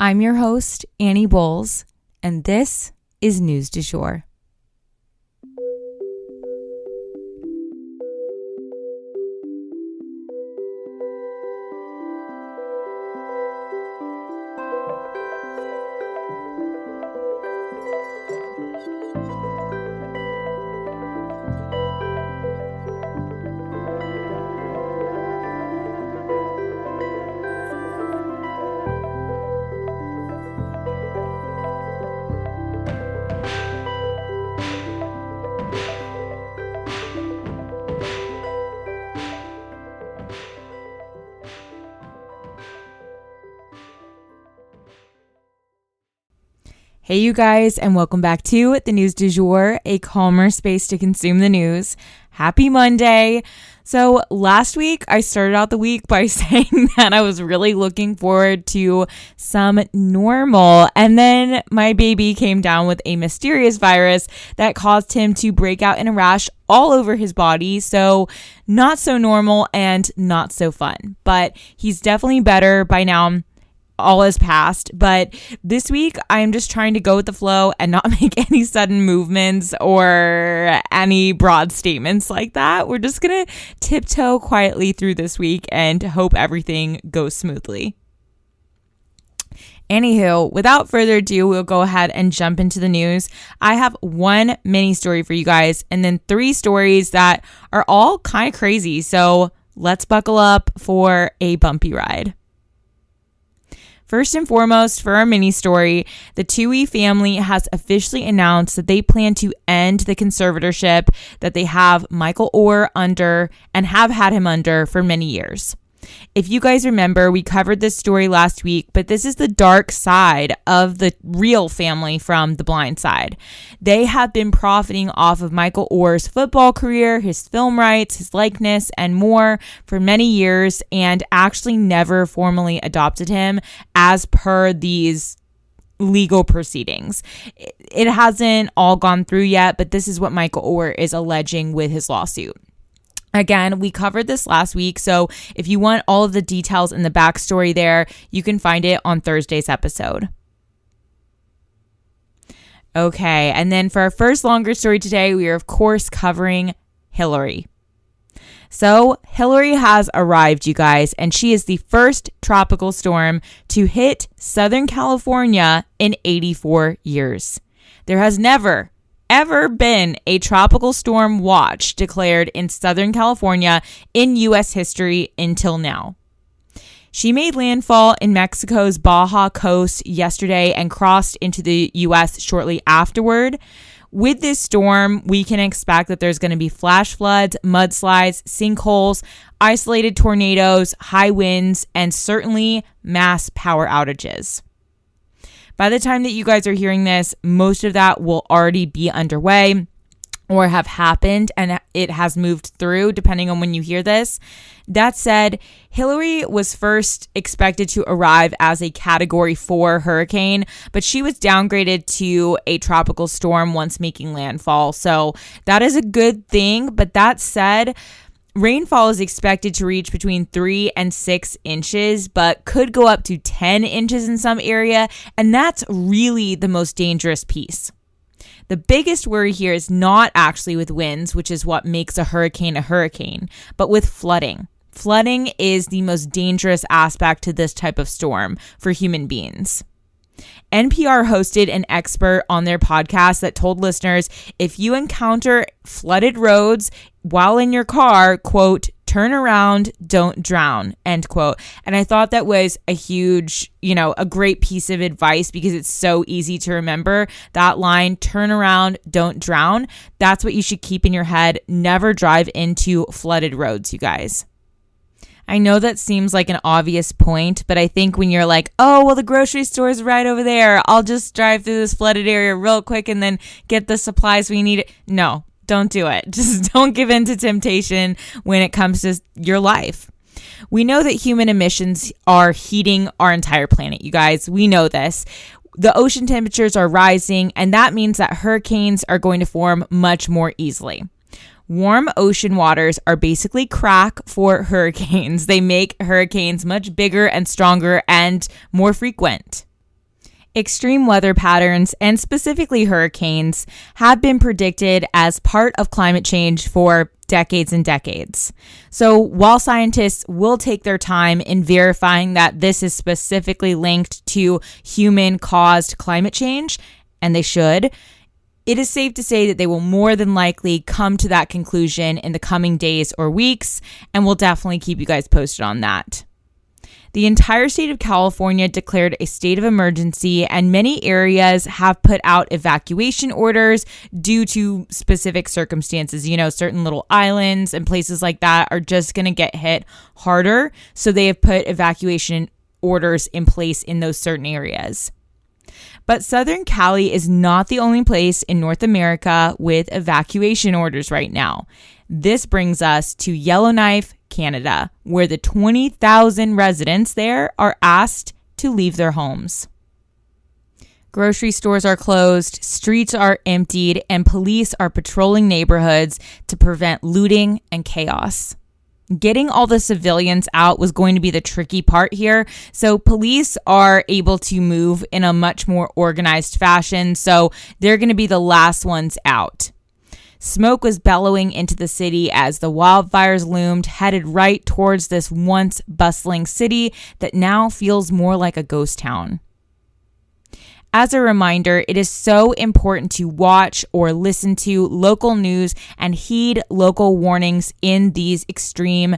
I'm your host, Annie Bowles, and this is News du Jour. Hey you guys, and welcome back to the News du Jour, a calmer space to consume the news. Happy Monday. So last week I started out the week by saying that I was really looking forward to some normal, and then my baby came down with a mysterious virus that caused him to break out in a rash all over his body. So not so normal and not so fun, but he's definitely better by now. All is past, but this week I'm just trying to go with the flow and not make any sudden movements or any broad statements like that. We're just gonna tiptoe quietly through this week and hope everything goes smoothly. Anywho, without further ado, we'll go ahead and jump into the news. I have one mini story for you guys and then 3 stories that are all kind of crazy. So let's buckle up for a bumpy ride. First and foremost, for our mini story, the Toohey family has officially announced that they plan to end the conservatorship that they have Michael Orr under and have had him under for many years. If you guys remember, we covered this story last week, but this is the dark side of the real family from The Blind Side. They have been profiting off of Michael Orr's football career, his film rights, his likeness, and more for many years, and actually never formally adopted him as per these legal proceedings. It hasn't all gone through yet, but this is what Michael Orr is alleging with his lawsuit. Again, we covered this last week, so if you want all of the details in the backstory there, you can find it on Thursday's episode. Okay, and then for our first longer story today, we are of course covering Hilary. So Hilary has arrived, you guys, and she is the first tropical storm to hit Southern California in 84 years. There has never ever been a tropical storm watch declared in Southern California in U.S. history until now. She made landfall in Mexico's Baja coast yesterday and crossed into the U.S. shortly afterward. With this storm, we can expect that there's going to be flash floods, mudslides, sinkholes, isolated tornadoes, high winds, and certainly mass power outages. By the time that you guys are hearing this, most of that will already be underway or have happened, and it has moved through depending on when you hear this. That said, Hilary was first expected to arrive as a Category 4 hurricane, but she was downgraded to a tropical storm once making landfall. So that is a good thing. But that said, rainfall is expected to reach between 3 and 6 inches, but could go up to 10 inches in some area, and that's really the most dangerous piece. The biggest worry here is not actually with winds, which is what makes a hurricane, but with flooding. Flooding is the most dangerous aspect to this type of storm for human beings. NPR hosted an expert on their podcast that told listeners, if you encounter flooded roads while in your car, quote, turn around, don't drown, end quote. And I thought that was a huge, a great piece of advice because it's so easy to remember that line, turn around, don't drown. That's what you should keep in your head. Never drive into flooded roads, you guys. I know that seems like an obvious point, but I think when you're like, oh, well, the grocery store is right over there, I'll just drive through this flooded area real quick and then get the supplies we need. No, don't do it. Just don't give in to temptation when it comes to your life. We know that human emissions are heating our entire planet, you guys. We know this. The ocean temperatures are rising, and that means that hurricanes are going to form much more easily. Warm ocean waters are basically crack for hurricanes. They make hurricanes much bigger and stronger and more frequent. Extreme weather patterns, and specifically hurricanes, have been predicted as part of climate change for decades and decades. So while scientists will take their time in verifying that this is specifically linked to human-caused climate change, and they should, it is safe to say that they will more than likely come to that conclusion in the coming days or weeks, and we'll definitely keep you guys posted on that. The entire state of California declared a state of emergency, and many areas have put out evacuation orders due to specific circumstances. You know, certain little islands and places like that are just going to get hit harder. So they have put evacuation orders in place in those certain areas. But Southern Cali is not the only place in North America with evacuation orders right now. This brings us to Yellowknife, Canada, where the 20,000 residents there are asked to leave their homes. Grocery stores are closed, streets are emptied, and police are patrolling neighborhoods to prevent looting and chaos. Getting all the civilians out was going to be the tricky part here, so police are able to move in a much more organized fashion, so they're going to be the last ones out. Smoke was bellowing into the city as the wildfires loomed, headed right towards this once bustling city that now feels more like a ghost town. As a reminder, it is so important to watch or listen to local news and heed local warnings in these extreme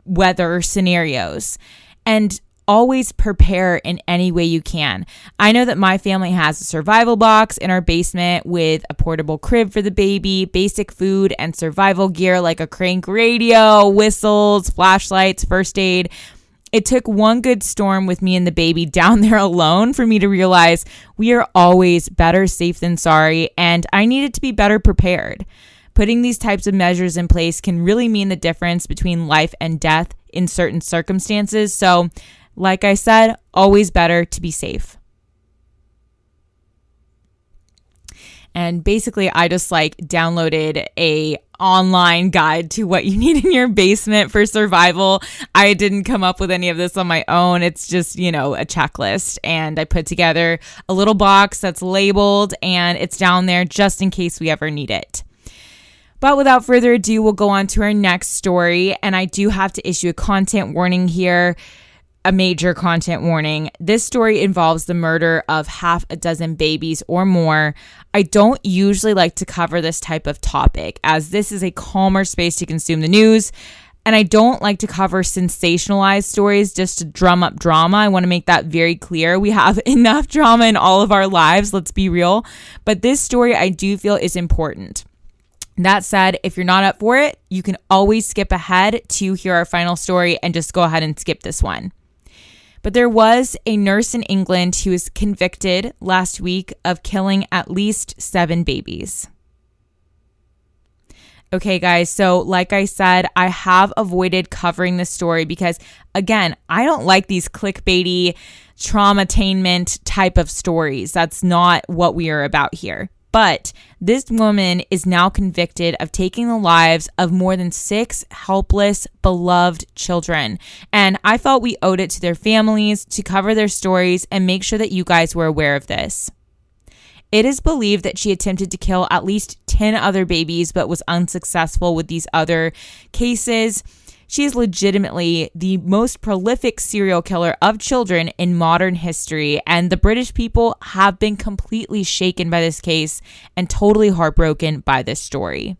weather scenarios. And always prepare in any way you can. I know that my family has a survival box in our basement with a portable crib for the baby, basic food, and survival gear like a crank radio, whistles, flashlights, first aid. It took one good storm with me and the baby down there alone for me to realize we are always better safe than sorry, and I needed to be better prepared. Putting these types of measures in place can really mean the difference between life and death in certain circumstances. So, like I said, always better to be safe. And basically, I just downloaded a online guide to what you need in your basement for survival. I didn't come up with any of this on my own. It's just, a checklist. And I put together a little box that's labeled, and it's down there just in case we ever need it. But without further ado, we'll go on to our next story. And I do have to issue a content warning here. A major content warning. This story involves the murder of half a dozen babies or more. I don't usually like to cover this type of topic, as this is a calmer space to consume the news. And I don't like to cover sensationalized stories just to drum up drama. I want to make that very clear. We have enough drama in all of our lives, let's be real. But this story I do feel is important. That said, if you're not up for it, you can always skip ahead to hear our final story and just go ahead and skip this one. But there was a nurse in England who was convicted last week of killing at least 7 babies. Okay, guys, so like I said, I have avoided covering this story because, again, I don't like these clickbaity, trauma-tainment type of stories. That's not what we are about here. But this woman is now convicted of taking the lives of more than 6 helpless, beloved children. And I felt we owed it to their families to cover their stories and make sure that you guys were aware of this. It is believed that she attempted to kill at least 10 other babies, but was unsuccessful with these other cases. She is legitimately the most prolific serial killer of children in modern history, and the British people have been completely shaken by this case and totally heartbroken by this story.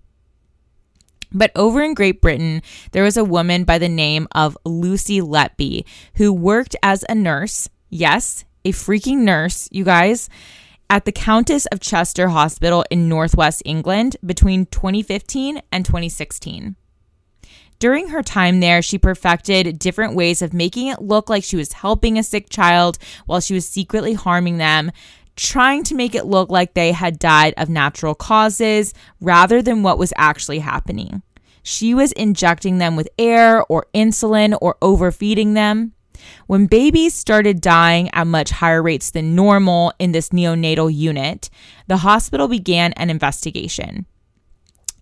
But over in Great Britain, there was a woman by the name of Lucy Letby who worked as a nurse, yes, a freaking nurse, you guys, at the Countess of Chester Hospital in Northwest England between 2015 and 2016. During her time there, she perfected different ways of making it look like she was helping a sick child while she was secretly harming them, trying to make it look like they had died of natural causes rather than what was actually happening. She was injecting them with air or insulin or overfeeding them. When babies started dying at much higher rates than normal in this neonatal unit, the hospital began an investigation.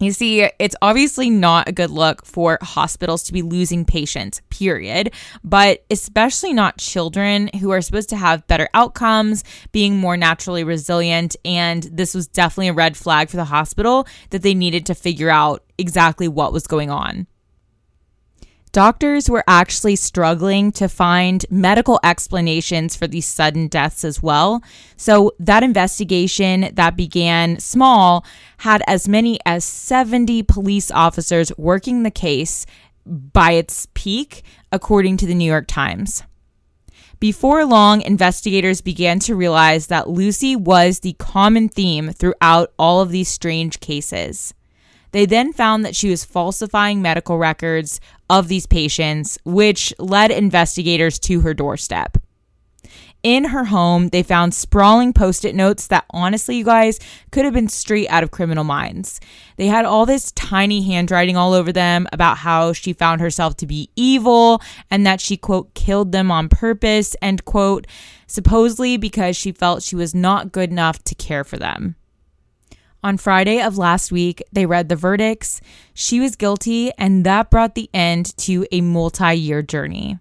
You see, it's obviously not a good look for hospitals to be losing patients, period, but especially not children who are supposed to have better outcomes, being more naturally resilient, and this was definitely a red flag for the hospital that they needed to figure out exactly what was going on. Doctors were actually struggling to find medical explanations for these sudden deaths as well. So that investigation that began small had as many as 70 police officers working the case by its peak, according to the New York Times. Before long, investigators began to realize that Lucy was the common theme throughout all of these strange cases. They then found that she was falsifying medical records of these patients, which led investigators to her doorstep. In her home, they found sprawling Post-it notes that honestly, you guys, could have been straight out of Criminal Minds. They had all this tiny handwriting all over them about how she found herself to be evil and that she, quote, killed them on purpose, end quote, supposedly because she felt she was not good enough to care for them. On Friday of last week, they read the verdicts. She was guilty, and that brought the end to a multi-year journey.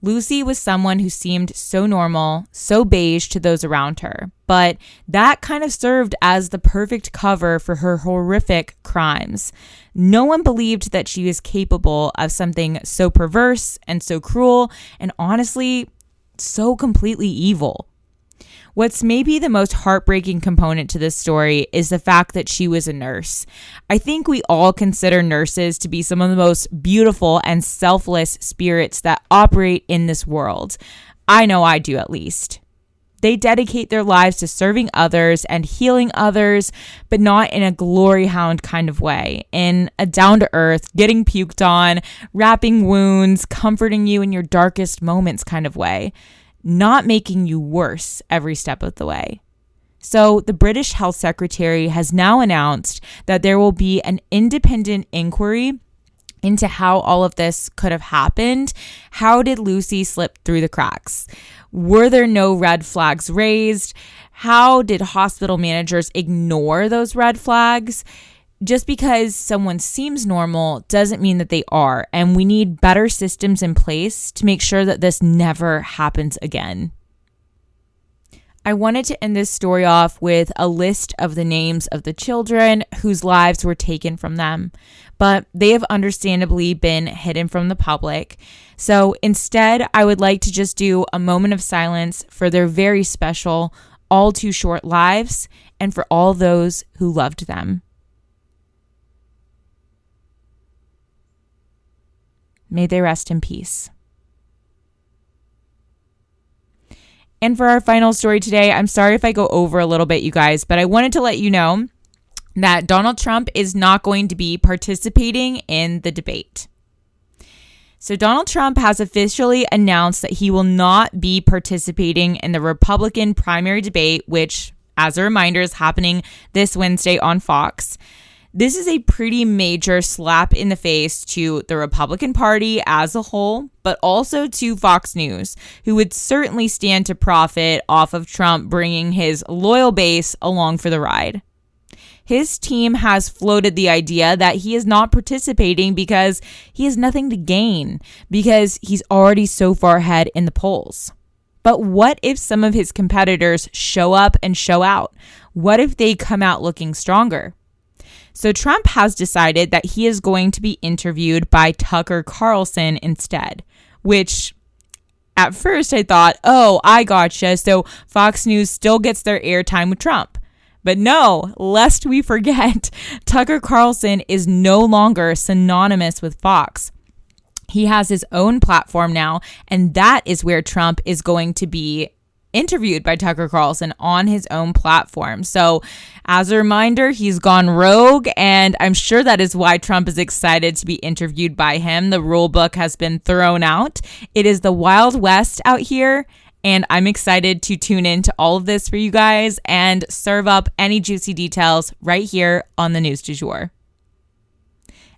Lucy was someone who seemed so normal, so beige to those around her, but that kind of served as the perfect cover for her horrific crimes. No one believed that she was capable of something so perverse and so cruel, and honestly, so completely evil. What's maybe the most heartbreaking component to this story is the fact that she was a nurse. I think we all consider nurses to be some of the most beautiful and selfless spirits that operate in this world. I know I do, at least. They dedicate their lives to serving others and healing others, but not in a glory hound kind of way, in a down-to-earth, getting puked on, wrapping wounds, comforting you in your darkest moments kind of way. Not making you worse every step of the way. So the British Health Secretary has now announced that there will be an independent inquiry into how all of this could have happened. How did Lucy slip through the cracks? Were there no red flags raised? How did hospital managers ignore those red flags? Just because someone seems normal doesn't mean that they are, and we need better systems in place to make sure that this never happens again. I wanted to end this story off with a list of the names of the children whose lives were taken from them, but they have understandably been hidden from the public. So instead, I would like to just do a moment of silence for their very special, all too short lives, and for all those who loved them. May they rest in peace. And for our final story today, I'm sorry if I go over a little bit, you guys, but I wanted to let you know that Donald Trump is not going to be participating in the debate. So Donald Trump has officially announced that he will not be participating in the Republican primary debate, which, as a reminder, is happening this Wednesday on Fox. This is a pretty major slap in the face to the Republican Party as a whole, but also to Fox News, who would certainly stand to profit off of Trump bringing his loyal base along for the ride. His team has floated the idea that he is not participating because he has nothing to gain, because he's already so far ahead in the polls. But what if some of his competitors show up and show out? What if they come out looking stronger? So Trump has decided that he is going to be interviewed by Tucker Carlson instead, which at first I thought, oh, I gotcha. So Fox News still gets their airtime with Trump. But no, lest we forget, Tucker Carlson is no longer synonymous with Fox. He has his own platform now, and that is where Trump is going to be interviewed by Tucker Carlson on his own platform. So as a reminder, he's gone rogue, and I'm sure that is why Trump is excited to be interviewed by him. The rule book has been thrown out. It is the Wild West out here, and I'm excited to tune into all of this for you guys and serve up any juicy details right here on the News du Jour.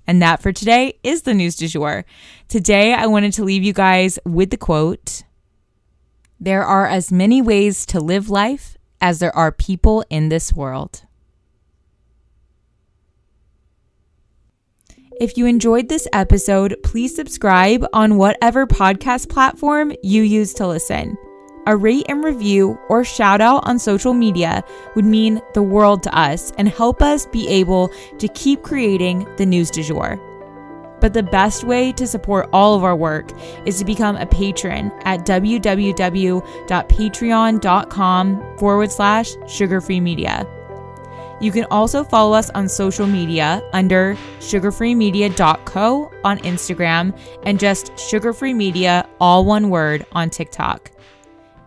And that for today is the News du Jour. Today, I wanted to leave you guys with the quote, "There are as many ways to live life as there are people in this world." If you enjoyed this episode, please subscribe on whatever podcast platform you use to listen. A rate and review or shout out on social media would mean the world to us and help us be able to keep creating the news du jour. But the best way to support all of our work is to become a patron at www.patreon.com/sugarfreemedia. You can also follow us on social media under sugarfreemedia.co on Instagram and just sugarfreemedia, all one word, on TikTok.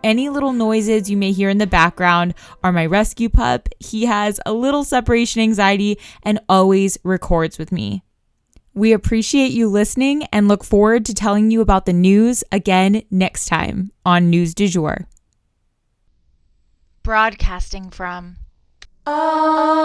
Any little noises you may hear in the background are my rescue pup. He has a little separation anxiety and always records with me. We appreciate you listening and look forward to telling you about the news again next time on News du Jour. Broadcasting from Oklahoma.